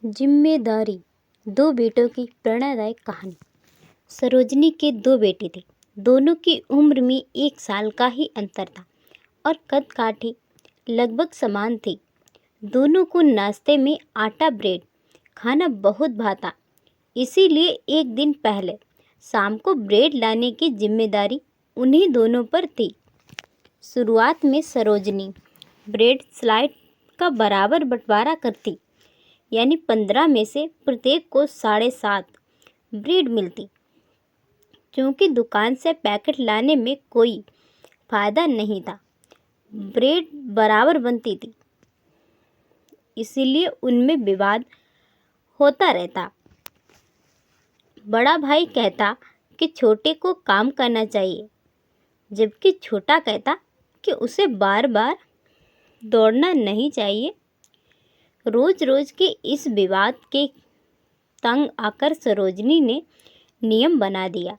जिम्मेदारी। दो बेटों की प्रेरणादायक कहानी। सरोजनी के दो बेटे थे। दोनों की उम्र में 1 साल का ही अंतर था और कद काठी लगभग समान थी। दोनों को नाश्ते में आटा ब्रेड खाना बहुत भाता। इसीलिए एक दिन पहले शाम को ब्रेड लाने की जिम्मेदारी उन्हीं दोनों पर थी। शुरुआत में सरोजनी ब्रेड स्लाइड का बराबर बंटवारा करती, यानी 15 में से प्रत्येक को 7.5 ब्रेड मिलती। क्योंकि दुकान से पैकेट लाने में कोई फ़ायदा नहीं था, ब्रेड बराबर बनती थी, इसीलिए उनमें विवाद होता रहता। बड़ा भाई कहता कि छोटे को काम करना चाहिए, जबकि छोटा कहता कि उसे बार बार दौड़ना नहीं चाहिए। रोज रोज के इस विवाद के तंग आकर सरोजनी ने नियम बना दिया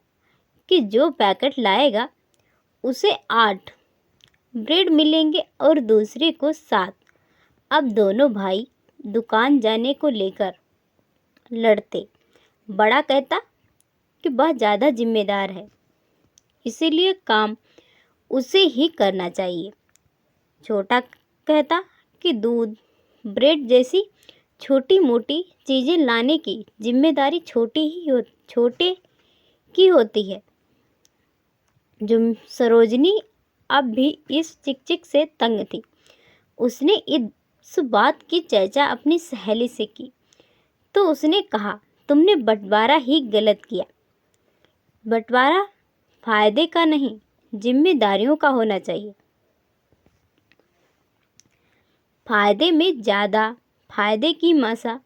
कि जो पैकेट लाएगा उसे 8 ब्रेड मिलेंगे और दूसरे को 7। अब दोनों भाई दुकान जाने को लेकर लड़ते। बड़ा कहता कि वह ज़्यादा जिम्मेदार है, इसीलिए काम उसे ही करना चाहिए। छोटा कहता कि दूध ब्रेड जैसी छोटी मोटी चीज़ें लाने की जिम्मेदारी छोटे की होती है। सरोजनी अब भी इस चिक से तंग थी। उसने इस बात की चर्चा अपनी सहेली से की तो उसने कहा, तुमने बंटवारा ही गलत किया। बंटवारा फायदे का नहीं, जिम्मेदारियों का होना चाहिए। फायदे में ज़्यादा फायदे की मासा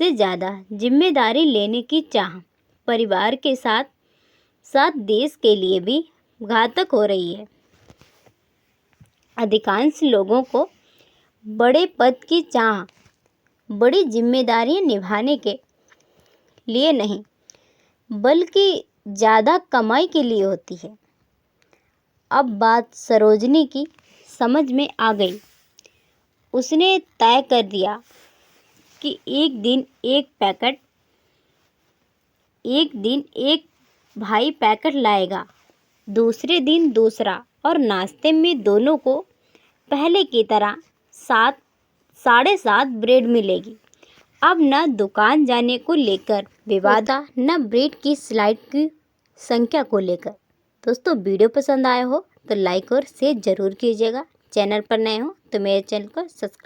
से ज़्यादा जिम्मेदारी लेने की चाह परिवार के साथ साथ देश के लिए भी घातक हो रही है। अधिकांश लोगों को बड़े पद की चाह बड़ी जिम्मेदारियां निभाने के लिए नहीं, बल्कि ज़्यादा कमाई के लिए होती है। अब बात सरोजनी की समझ में आ गई। उसने तय कर दिया कि एक दिन एक भाई पैकेट लाएगा, दूसरे दिन दूसरा, और नाश्ते में दोनों को पहले की तरह 7.5 ब्रेड मिलेगी। अब न दुकान जाने को लेकर विवाद, न ब्रेड की स्लाइड की संख्या को लेकर। दोस्तों, वीडियो पसंद आया हो तो लाइक और शेयर ज़रूर कीजिएगा। चैनल पर नए हो तो मेरे चैनल को सब्सक्राइब